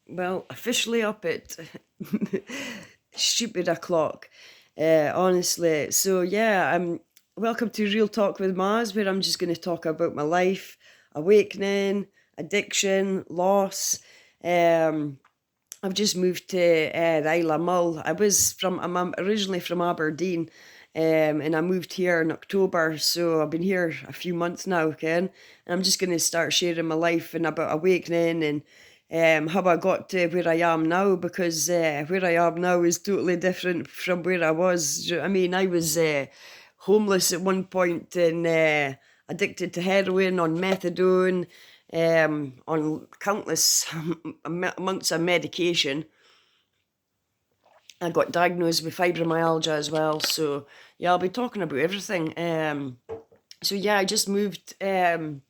well, officially up at stupid o'clock, honestly. So yeah, welcome to Real Talk with Maz, where I'm just going to talk about my life, awakening, addiction, loss. Um, I've just moved to the Isle of Mull. I'm originally from Aberdeen, and I moved here in October. So I've been here a few months now, Ken. And I'm just going to start sharing my life and about awakening and how I got to where I am now. Because where I am now is totally different from where I was. Do you know what I mean, I was homeless at one point and addicted to heroin, on methadone, on countless amounts of medication. I got diagnosed with fibromyalgia as well. So yeah, I'll be talking about everything. So yeah, I just moved to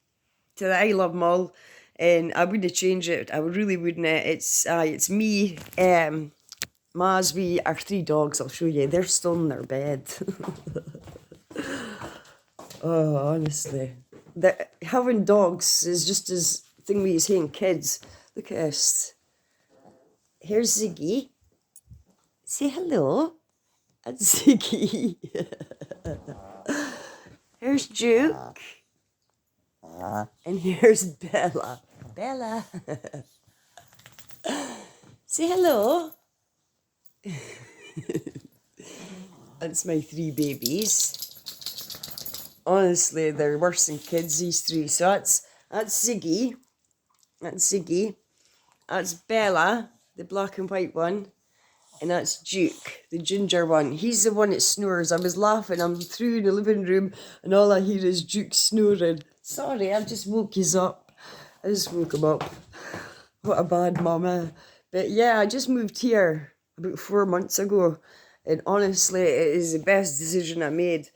the Isle of Mull, and I wouldn't change it. I really wouldn't. It's me, Maz, we our three dogs. I'll show you. They're still in their bed. Oh, honestly, having dogs is just as thing we saying kids. Look at this. Here's Ziggy. Say hello. That's Ziggy. Here's Duke. And here's Bella. Bella. Say hello. That's my three babies. Honestly, they're worse than kids, these three. So that's Ziggy. That's Ziggy. That's Bella, the black and white one. And that's Duke, the ginger one. He's the one that snores. I was laughing. I'm through the living room and all I hear is Duke snoring. Sorry, I just woke you up. I just woke him up. What a bad mama. But yeah, I just moved here about 4 months ago. And honestly, it is the best decision I made.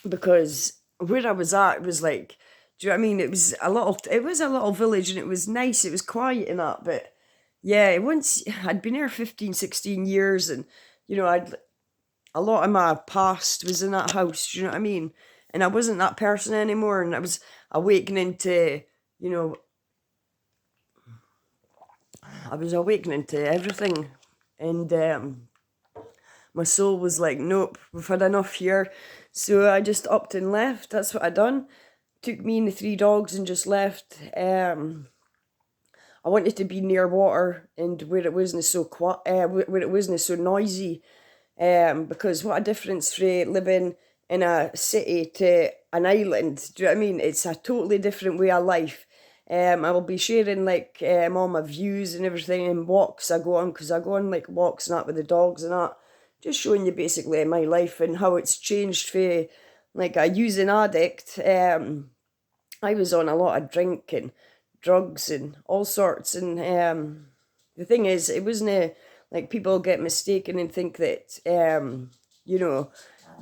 Because where I was at, it was like, do you know what I mean? It was a little village and it was nice. It was quiet and that, but yeah, once I'd been there 15, 16 years and, a lot of my past was in that house, do you know what I mean? And I wasn't that person anymore, and I was awakening to, I was awakening to everything. And my soul was like, nope, we've had enough here. So I just upped and left. That's what I done. Took me and the three dogs and just left. I wanted to be near water and where it wasn't so quiet, where it wasn't so noisy. Because what a difference from living in a city to an island. Do you know what I mean? It's a totally different way of life. I will be sharing like all my views and everything and walks I go on, because I go on like walks and that with the dogs and that. Just showing you basically my life and how it's changed for like a using addict. I was on a lot of drink and drugs and all sorts. And the thing is, it wasn't like people get mistaken and think that,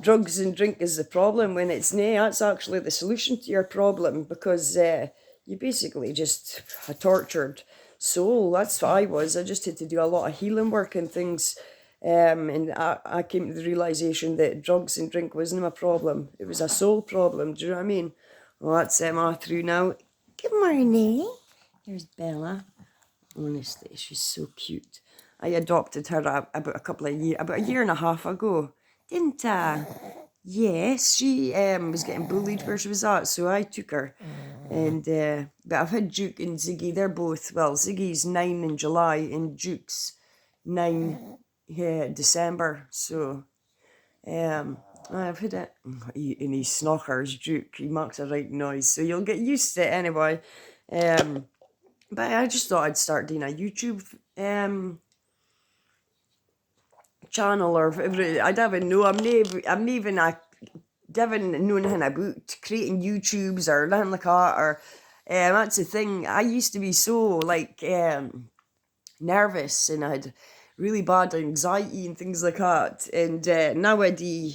drugs and drink is the problem when it's nay, that's actually the solution to your problem, because you basically just a tortured soul. That's what I was. I just had to do a lot of healing work and things. And I came to the realization that drugs and drink wasn't my problem. It was a soul problem. Do you know what I mean? Well, that's Emma through now. Good morning. Here's Bella. Honestly, she's so cute. I adopted her about a year and a half ago, didn't I? Yes, she was getting bullied where she was at, so I took her. And but I've had Duke and Ziggy. They're both, well, Ziggy's 9 in July and Duke's 9 December. So I've had it. And he snockers, Duke. He makes a right noise, so you'll get used to it anyway. But I just thought I'd start doing a YouTube channel or whatever. I don't even know. I'm not even haven't known anything about creating YouTubes or nothing like that. Or that's the thing. I used to be so like nervous, and I had really bad anxiety and things like that. And now I do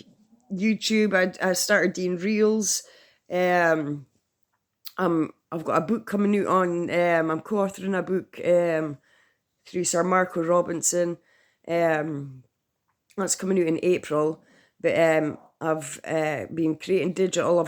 YouTube. I started doing reels. I've got a book coming out on. I'm co-authoring a book through Sir Marco Robinson. That's coming out in April. But I've been creating digital.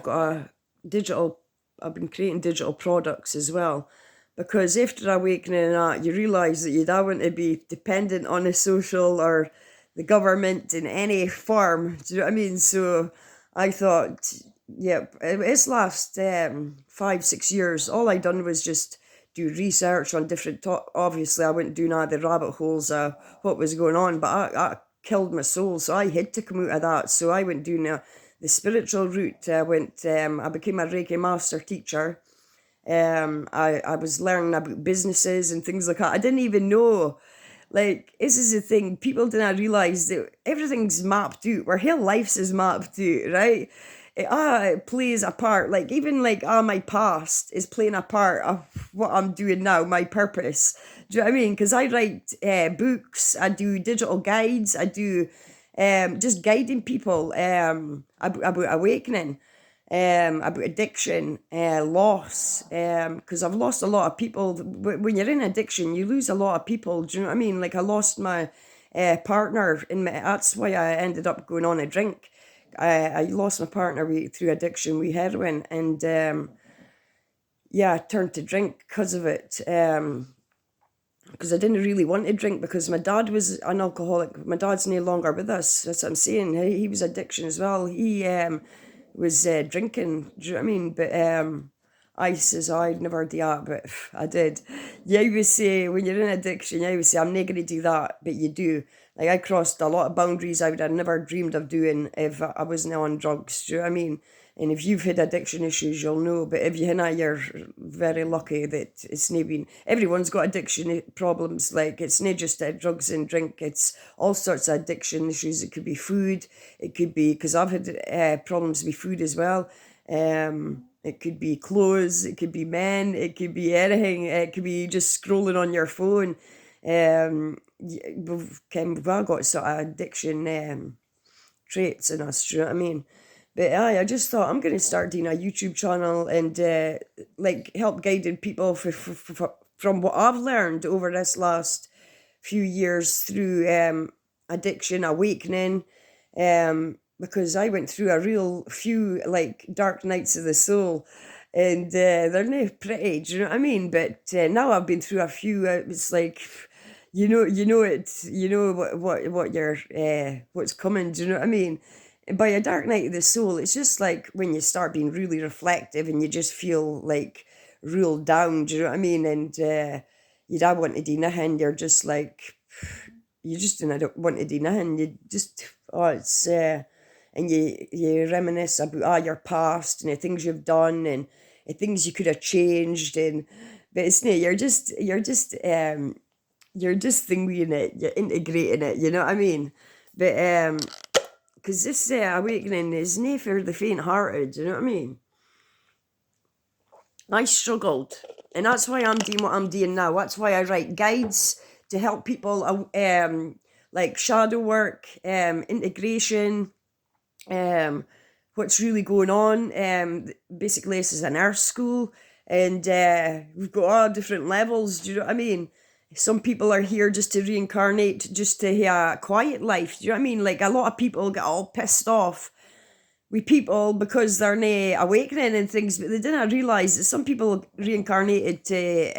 I've been creating digital products as well. because after awakening and that, you realise that you don't want to be dependent on the social or the government in any form. Do you know what I mean? So I thought, yeah, it's last 5-6 years. All I done was just do research on different. Obviously, I wouldn't do none of the rabbit holes of what was going on, but I killed my soul, so I had to come out of that. So I went doing the spiritual route. I became a Reiki master teacher. I was learning about businesses and things like that. I didn't even know. Like, this is the thing, people didn't realise that everything's mapped out. Our whole lives is mapped out, right? It plays a part. Like, even like, my past is playing a part of what I'm doing now, my purpose. Do you know what I mean? Because I write books, I do digital guides, I do just guiding people about awakening, about addiction, loss, because I've lost a lot of people. When you're in addiction, you lose a lot of people. Do you know what I mean? Like, I lost my partner, that's why I ended up going on a drink. I lost my partner through addiction with heroin, and yeah, I turned to drink because of it. Because I didn't really want to drink, because my dad was an alcoholic. My dad's no longer with us. That's what I'm saying. He was addiction as well. He was drinking. Do you know what I mean? But I says, I'd never do that, but I did. You always say, when you're in addiction, you always say, I'm not going to do that, but you do. Like, I crossed a lot of boundaries I would have never dreamed of doing if I wasn't on drugs. Do you know what I mean? And if you've had addiction issues, you'll know. But if you haven't, you're very lucky that it's not been. Everyone's got addiction problems. Like, it's not just drugs and drink. It's all sorts of addiction issues. It could be food. It could be, because I've had problems with food as well. It could be clothes. It could be men. It could be anything. It could be just scrolling on your phone. We've all got sort of addiction traits in us. Do you know what I mean? But I just thought, I'm going to start doing a YouTube channel and like help guiding people from what I've learned over this last few years through addiction, awakening, because I went through a real few like dark nights of the soul, and they're not pretty. Do you know what I mean? But now I've been through a few. It's like, you know what you're what's coming. Do you know what I mean? By a dark night of the soul, it's just like when you start being really reflective and you just feel like real down. Do you know what I mean? And you don't want to do nothing. You're just like, you just don't want to do nothing. You just, it's and you reminisce about your past and the things you've done and the things you could have changed. And but it's not. You're just thinking it. You're integrating it. You know what I mean? But because this awakening is not for the faint-hearted. You know what I mean? I struggled, and that's why I'm doing what I'm doing now. That's why I write guides to help people, like shadow work, integration, what's really going on. Basically, this is an earth school, and we've got all different levels. Do you know what I mean? Some people are here just to reincarnate, just to have a quiet life. Do you know what I mean? Like, a lot of people get all pissed off with people because they're not awakening and things, but they didn't realise that some people reincarnated to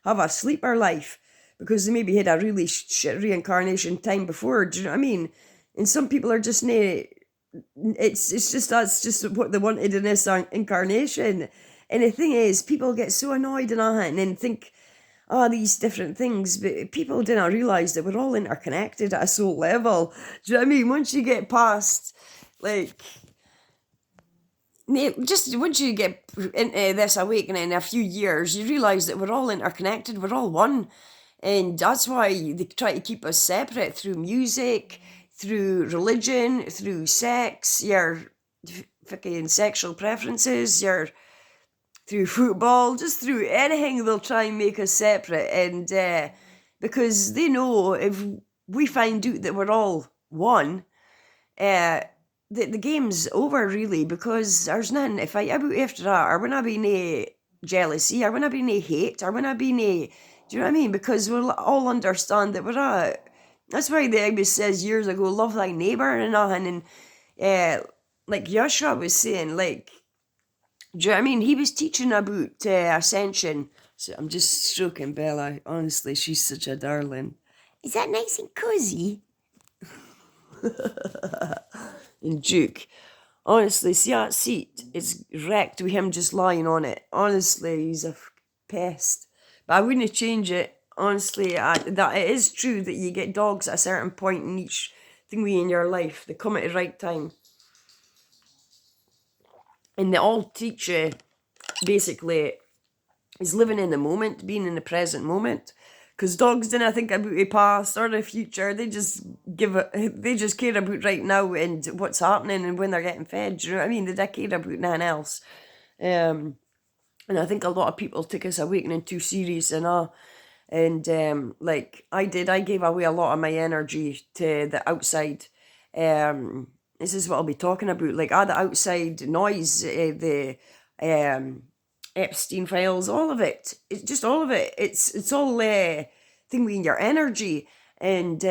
have a sleeper life because they maybe had a really shit reincarnation time before. Do you know what I mean? And some people are just not. It's just that's just what they wanted in this incarnation. And the thing is, people get so annoyed and then think, these different things, but people didn't realise that we're all interconnected at a soul level. Do you know what I mean? Once you get past, like, just once you get into this awakening in a few years, you realise that we're all interconnected, we're all one. And that's why they try to keep us separate through music, through religion, through sex, your fucking sexual preferences, through football, just through anything. They'll try and make us separate, and because they know if we find out that we're all one, the game's over, really, because there's nothing to fight about after that. Or wouldn't be no jealousy, or wouldn't be no hate, or wouldn't be no, do you know what I mean? Because we'll all understand that that's why the English says years ago, love thy neighbour and nothing. And like Yeshua was saying, like, do you know what I mean? He was teaching about ascension So I'm just stroking Bella. Honestly, she's such a darling. Is that nice and cozy? And Duke. Honestly, see that seat? It's wrecked with him just lying on it. Honestly, he's a pest. But I wouldn't change it. Honestly, that it is true that you get dogs at a certain point in each thingy in your life. They come at the right time. And they all teach you, basically, is living in the moment, being in the present moment. Because dogs didn't think about the past or the future. They just they just care about right now and what's happening and when they're getting fed. Do you know what I mean? They don't care about nothing else. And I think a lot of people take us awakening too serious and all. And like I did, I gave away a lot of my energy to the outside. This is what I'll be talking about. Like all the outside noise, the Epstein files, all of it. It's just all of it. It's all thingy in your energy. And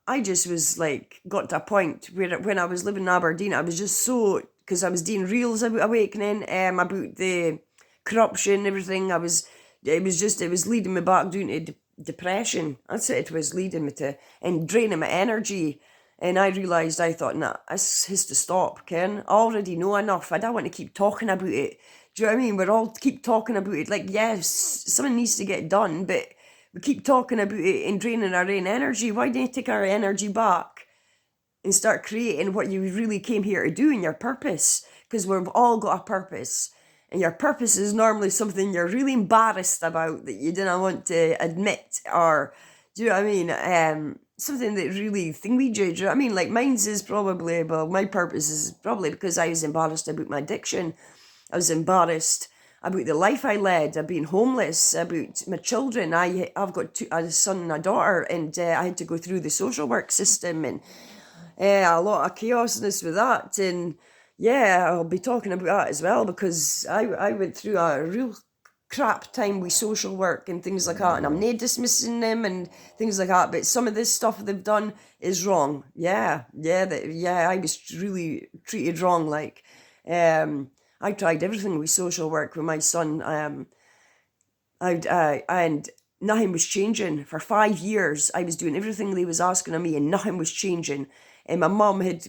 I just was like, got to a point where when I was living in Aberdeen, I was just so, because I was doing reels about awakening, about the corruption, everything. It was leading me back down to depression. That's what it was leading me to, and draining my energy. And I realised, I thought, nah, this has to stop, Ken. I already know enough. I don't want to keep talking about it. Do you know what I mean? We're all keep talking about it. Like, yes, something needs to get done, but we keep talking about it and draining our own energy. Why don't you take our energy back and start creating what you really came here to do in your purpose? Because we've all got a purpose. And your purpose is normally something you're really embarrassed about that you didn't want to admit, or, do you know what I mean? Something that really thingy do you know what I mean? Like mine's is probably, well, my purpose is probably because I was embarrassed about my addiction. I was embarrassed about the life I led, about being homeless, about my children. I've got a son and a daughter, and I had to go through the social work system and a lot of chaosness with that. And yeah, I'll be talking about that as well, because I went through a real crap time with social work and things like that, and I'm not dismissing them and things like that, but some of this stuff they've done is wrong. I was really treated wrong. Like, I tried everything with social work with my son. And nothing was changing. For 5 years, I was doing everything they was asking of me, and nothing was changing. And my mum had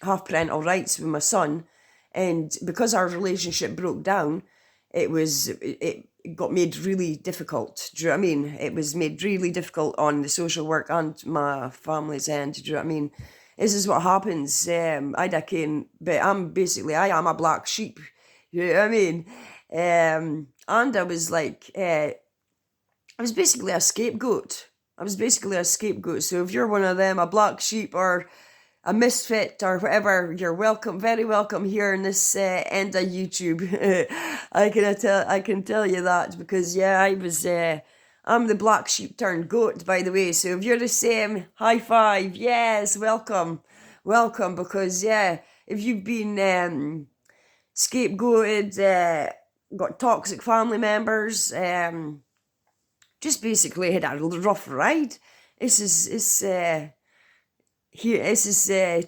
half parental rights with my son, and because our relationship broke down, it got made really difficult. Do you know what I mean? It was made really difficult on the social work and my family's end. Do you know what I mean? This is what happens. But I am a black sheep. You know what I mean? And I was like, I was basically a scapegoat. So if you're one of them, a black sheep or a misfit or whatever, you're welcome, very welcome here in this end of YouTube. I can tell you that, because I'm the black sheep turned goat, by the way. So if you're the same, high five. Yes, welcome, because if you've been scapegoated, got toxic family members, just basically had a rough ride, this is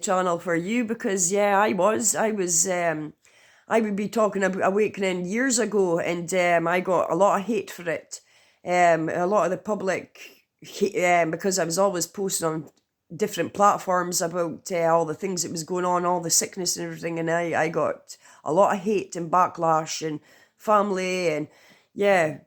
channel for you, because I would be talking about awakening years ago, and I got a lot of hate for it. A lot of the public, because I was always posting on different platforms about all the things that was going on, all the sickness and everything, and I got a lot of hate and backlash and family, and I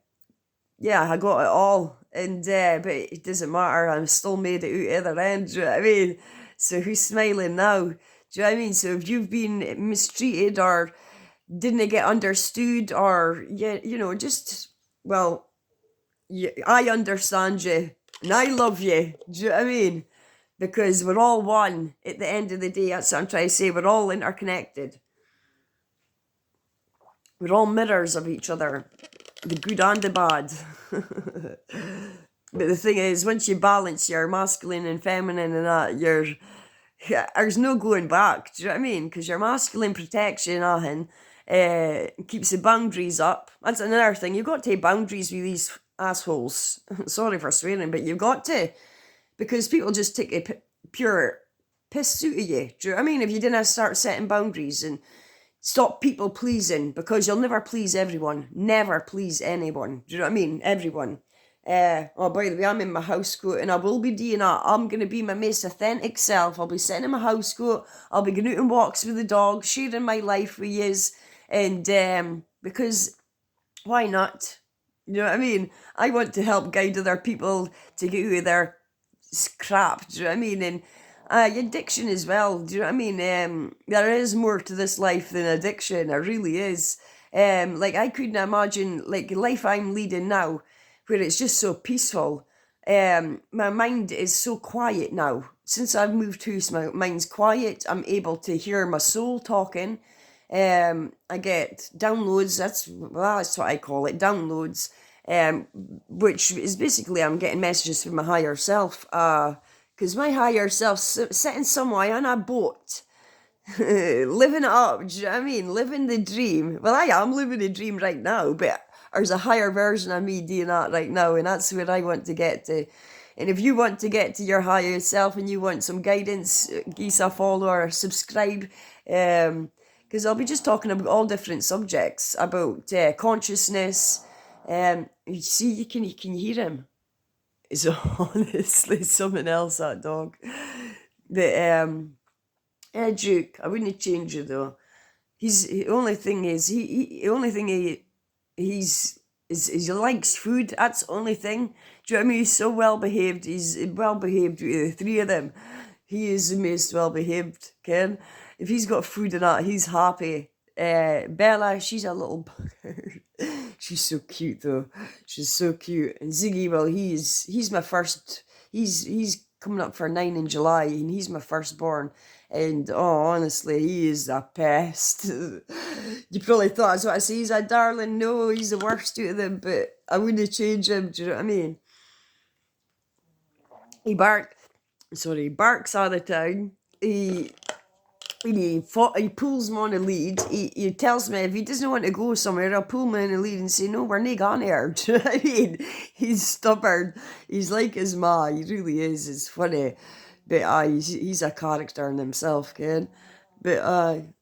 got it all. And but it doesn't matter, I'm still made it out other end. Do you know what I mean? So who's smiling now? Do you know what I mean? So if you've been mistreated or didn't get understood, or I understand you and I love you. Do you know what I mean? Because we're all one at the end of the day. That's what I'm trying to say. We're all interconnected. We're all mirrors of each other, the good and the bad. But the thing is, once you balance your masculine and feminine and that, there's no going back. Do you know what I mean? Because your masculine protects you and keeps the boundaries up. That's another thing. You've got to have boundaries with these assholes. Sorry for swearing, but you've got to. Because people just take a pure piss out of you. Do you know what I mean? If you didn't start setting boundaries and Stop people pleasing, because you'll never please everyone. Never please anyone. Do you know what I mean? Everyone. Oh, by the way, I'm in my house coat and I will be doing that. I'm going to be my most authentic self. I'll be sitting in my house coat. I'll be going out on walks with the dog, sharing my life with yous. And because why not? You know what I mean? I want to help guide other people to get out of their crap. Do you know what I mean? And addiction as well. Do you know what I mean? There is more to this life than addiction. There really is. Like I couldn't imagine like the life I'm leading now, where it's just so peaceful. My mind is so quiet now. Since I've moved house, my mind's quiet. I'm able to hear my soul talking. I get downloads. That's what I call it, downloads. Which is basically I'm getting messages from my higher self. Because my higher self's sitting somewhere on a boat, living it up. Do you know what I mean? Living the dream. Well, I am living the dream right now, but there's a higher version of me doing that right now, and that's where I want to get to. And if you want to get to your higher self and you want some guidance, give a follow or subscribe. Because I'll be just talking about all different subjects, about consciousness. You see, you can hear him. It's honestly something else, that dog. The Duke, I wouldn't change it though. The only thing is he likes food. That's the only thing. Do you know what I mean? He's so well behaved. He's well behaved with the three of them. He is the most well behaved, Ken. If he's got food and that, he's happy. Bella, she's a little bugger. She's so cute though. She's so cute. And Ziggy, well, he's my first. He's coming up for 9 in July, and he's my firstborn. And oh, honestly, he is a pest. You probably thought that's what I say. He's a darling. No, he's the worst out of them. But I wouldn't change him. Do you know what I mean? He barks all the time. He pulls me on the lead. He tells me if he doesn't want to go somewhere, I'll pull me on the lead and say, no, we're not going there. Do you know what I mean? He's stubborn. He's like his ma. He really is. It's funny. But he's a character in himself, kid. But I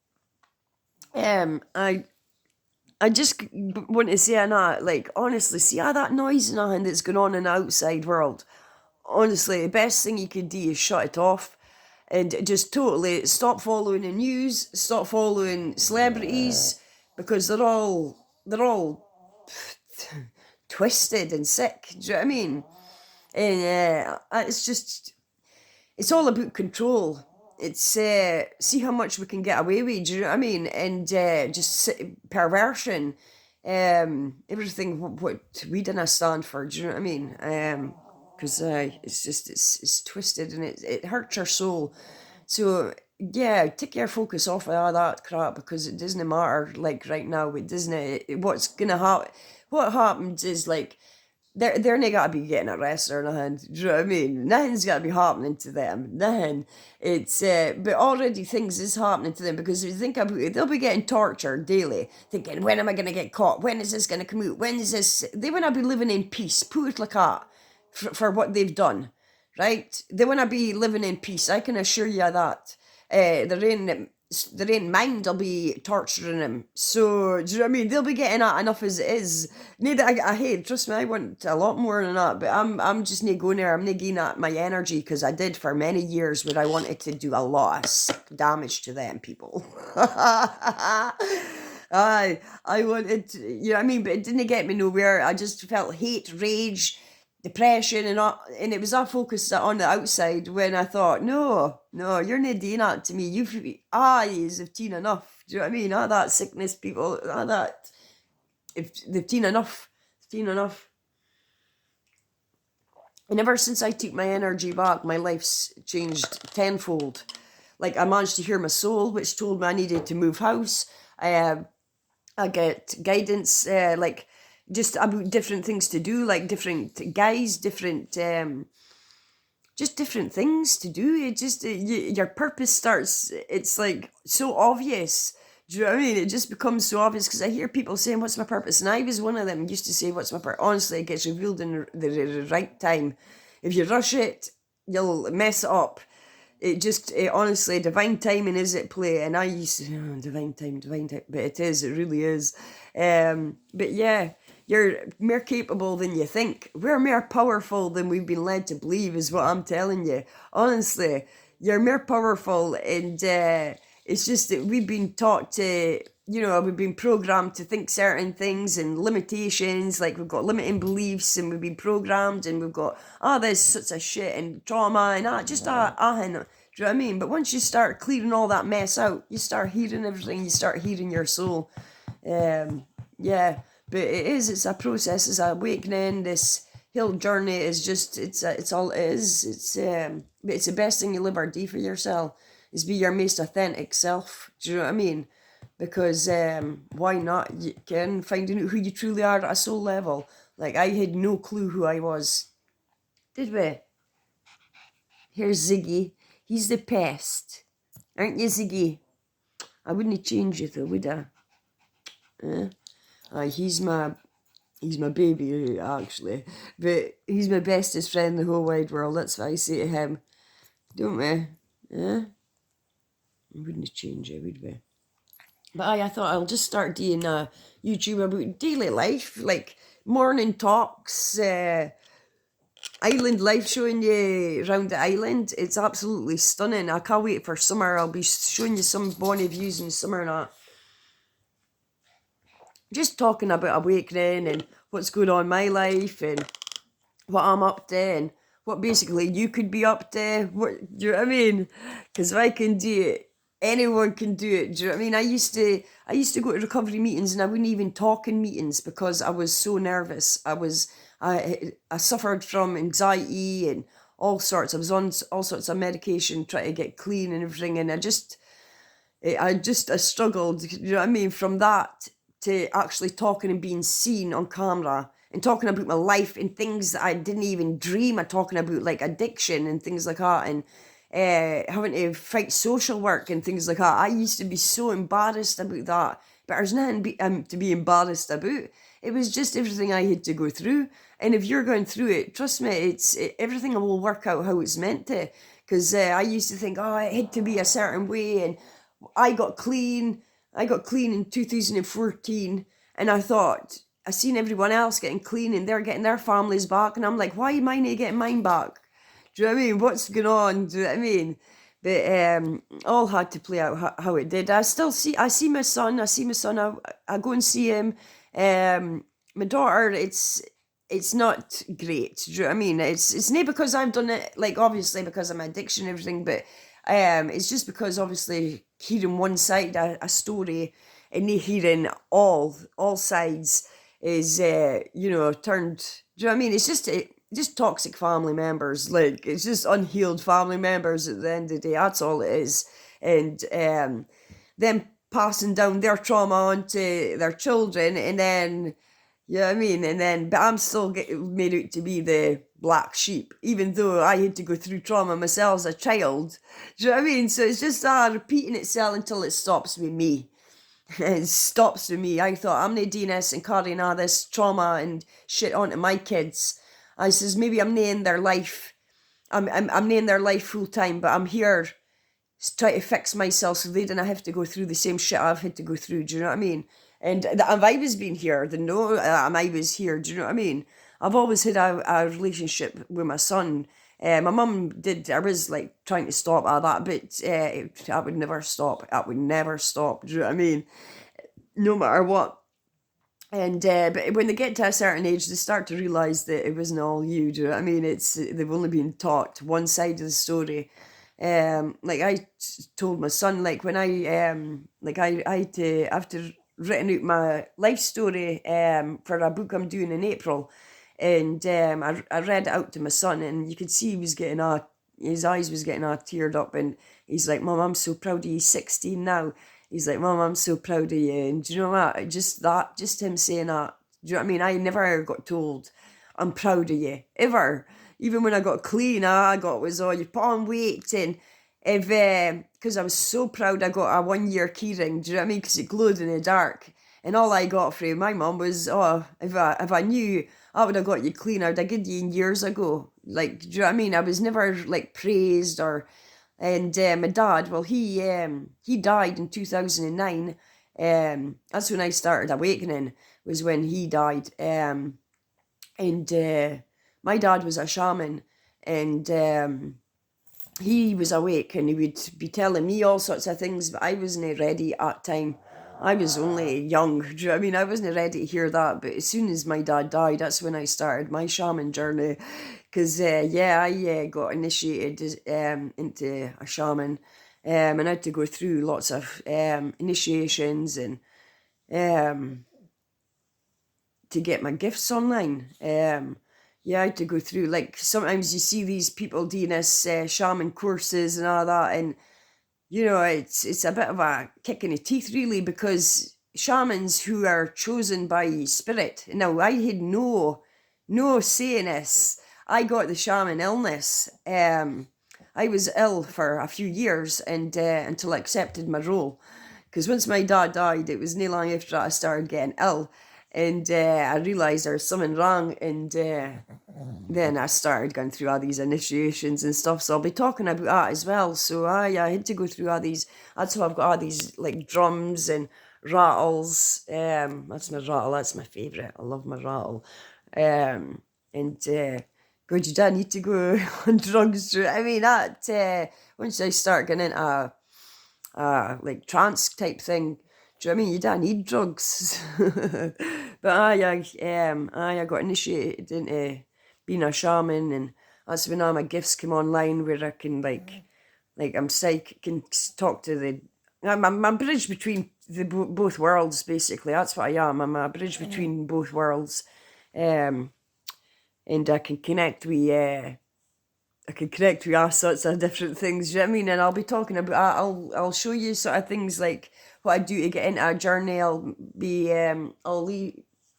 just want to say that, like, honestly, see all that noise and everything that's going on in the outside world. Honestly, the best thing you could do is shut it off. And just totally stop following the news, stop following celebrities, because they're all twisted and sick. Do you know what I mean? And it's all about control. It's see how much we can get away with. Do you know what I mean? And perversion, everything what we didn't stand for. Do you know what I mean? Because it's twisted and it hurts your soul. So yeah, take your focus off of all that crap, because it doesn't matter. Like right now, it doesn't. What's gonna happen? What happens is like they're not gotta be getting arrested or nothing. Do you know what I mean? Nothing's gotta be happening to them. Nothing. It's but already things is happening to them, because if you think about it, they'll be getting tortured daily, thinking, when am I gonna get caught? When is this gonna come out? When is this? They wanna be living in peace. Put it like that. For what they've done, right? They want to be living in peace. I can assure you that. Their own mind will be torturing them. So, do you know what I mean? They'll be getting that enough as it is. I hate, trust me, I want a lot more than that, but I'm just not going there. I'm not getting that my energy, because I did for many years where I wanted to do a lot of sick damage to them people. I wanted to, you know what I mean? But it didn't get me nowhere. I just felt hate, rage, depression, and it was all focused on the outside, when I thought, no, you're not doing that to me. You've seen enough. Do you know what I mean? All that sickness, people, all that, if they've seen enough, And ever since I took my energy back, my life's changed tenfold. Like, I managed to hear my soul, which told me I needed to move house. I get guidance, like, just about different things to do, like different guys, different, just different things to do. It just, your purpose starts, it's like so obvious. Do you know what I mean? It just becomes so obvious, because I hear people saying, what's my purpose? And I was one of them, used to say, what's my purpose? Honestly, it gets revealed in the right time. If you rush it, you'll mess it up. honestly, divine timing is at play. And I used to, divine time, but it really is. But yeah, you're more capable than you think. We're more powerful than we've been led to believe, is what I'm telling you. Honestly, you're more powerful, and it's just that we've been taught to, we've been programmed to think certain things and limitations, like we've got limiting beliefs, and we've been programmed, and we've got, there's such a shit and trauma, and do you know what I mean? But once you start clearing all that mess out, you start hearing everything, you start hearing your soul. Yeah, but it's a process, it's a awakening. This whole journey is just, it's all it is. But it's the best thing you'll ever do for yourself, is be your most authentic self. Do you know what I mean? Because why not? You can finding out who you truly are at a soul level. Like, I had no clue who I was. Did we? Here's Ziggy. He's the pest. Aren't you, Ziggy? I wouldn't change it though, would I? He's my baby, actually. But he's my bestest friend in the whole wide world. That's what I say to him. Don't we? Yeah? We wouldn't change it, would we? But I thought I'll just start doing a YouTube about daily life, like morning talks, island life, showing you around the island. It's absolutely stunning. I can't wait for summer. I'll be showing you some Bonnie views in summer and that. Just talking about awakening and what's going on in my life and what I'm up to and what basically you could be up to. What, do you know what I mean? Because if I can do it, anyone can do it. Do you know what I mean? I used to go to recovery meetings, and I wouldn't even talk in meetings because I was so nervous. I suffered from anxiety and all sorts. I was on all sorts of medication trying to get clean and everything, and I struggled. You know what I mean? From that to actually talking and being seen on camera and talking about my life and things that I didn't even dream of talking about, like addiction and things like that, and having to fight social work and things like that. I used to be so embarrassed about that, but there's nothing to be embarrassed about. It was just everything I had to go through, and if you're going through it, trust me, everything will work out how it's meant to. Because I used to think, it had to be a certain way, and I got clean in 2014, and I thought, I seen everyone else getting clean and they're getting their families back, and I'm like, why am I not getting mine back? Do you know what I mean? What's going on? Do you know what I mean? But all had to play out how it did. I see my son. I go and see him. My daughter, it's not great. Do you know what I mean? It's not because I've done it, like obviously because of my addiction and everything, but it's just because obviously hearing one side of a story and not hearing all sides is turned. Do you know what I mean? It's just toxic family members. Like, it's just unhealed family members at the end of the day. That's all it is. And them passing down their trauma onto their children, and then, you know what I mean? And then, but I'm still made out to be the black sheep, even though I had to go through trauma myself as a child. Do you know what I mean? So it's just repeating itself until it stops with me. It stops with me. I thought, I'm not doing this and carrying all this trauma and shit onto my kids. I says, maybe I'm not in their life. I'm not in their life full time, but I'm here to try to fix myself so they didn't have to go through the same shit I've had to go through. Do you know what I mean? And if I was being here, they know I was here. Do you know what I mean? I've always had a relationship with my son. My mum did. I was like trying to stop all that, but I would never stop. I would never stop. Do you know what I mean? No matter what. And but when they get to a certain age, they start to realise that it wasn't all you. Do you know what I mean? They've only been taught one side of the story. Like I told my son, like when I had to, after written out my life story for a book I'm doing in April, and I read it out to my son, and you could see he was getting his eyes was getting teared up, and he's like, "Mum, I'm so proud of you. He's 16 now." He's like, "Mum, I'm so proud of you." And do you know what? Just him saying that. Do you know what I mean? I never got told, "I'm proud of you," ever. Even when I got clean, all I got was, "Oh, you put on weight." And if, because I was so proud, I got a 1-year keyring. Do you know what I mean? Because it glowed in the dark. And all I got from my mum was, "Oh, if I knew I would have got you clean, I would have given you years ago." Like, do you know what I mean? I was never like praised or And my dad, well, he died in 2009. That's when I started awakening, was when he died. And my dad was a shaman, and he was awake, and he would be telling me all sorts of things, but I wasn't ready at the time. I was only young, do you know what I mean? I wasn't ready to hear that, but as soon as my dad died, that's when I started my shaman journey, because, I got initiated into a shaman, and I had to go through lots of initiations and um, to get my gifts online. I had to go through, like, sometimes you see these people doing this shaman courses and all that, and it's a bit of a kick in the teeth, really, because shamans who are chosen by spirit. Now, I had no say in this. I got the shaman illness. I was ill for a few years, and until I accepted my role, because once my dad died, it was no long after I started getting ill, and I realised there was something wrong, and then I started going through all these initiations and stuff. So I'll be talking about that as well. So I had to go through all these. That's how I've got all these, like, drums and rattles. That's my rattle. That's my favourite. I love my rattle. And God, you don't need to go on drugs. I mean, that once I start getting into like trance type thing, do you know what I mean? You don't need drugs. But I got initiated into being a shaman, and that's when all my gifts came online, where I can, like I'm psychic, can talk to the. I'm a bridge between the both worlds, basically. That's what I am. I'm a bridge between both worlds, and I can connect with. I can connect with all sorts of different things, you know what I mean? And I'll be talking about, I'll show you sort of things like what I do to get into a journey. I'll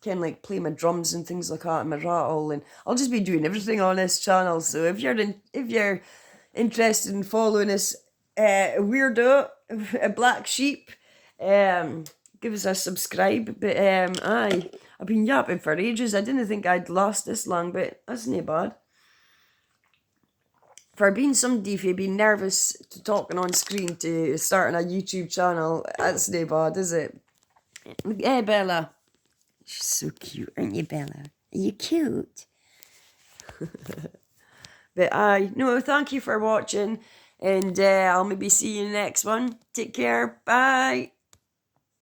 kind of like play my drums and things like that, and my rattle, and I'll just be doing everything on this channel. So if you're interested in following this weirdo, a black sheep, give us a subscribe. But I've been yapping for ages. I didn't think I'd last this long, but that's not bad. For being somebody, if you've been nervous to talking on screen to starting a YouTube channel, that's no bad, is it? Hey, Bella. She's so cute, aren't you, Bella? Are you cute? But no, thank you for watching, and I'll maybe see you in the next one. Take care. Bye.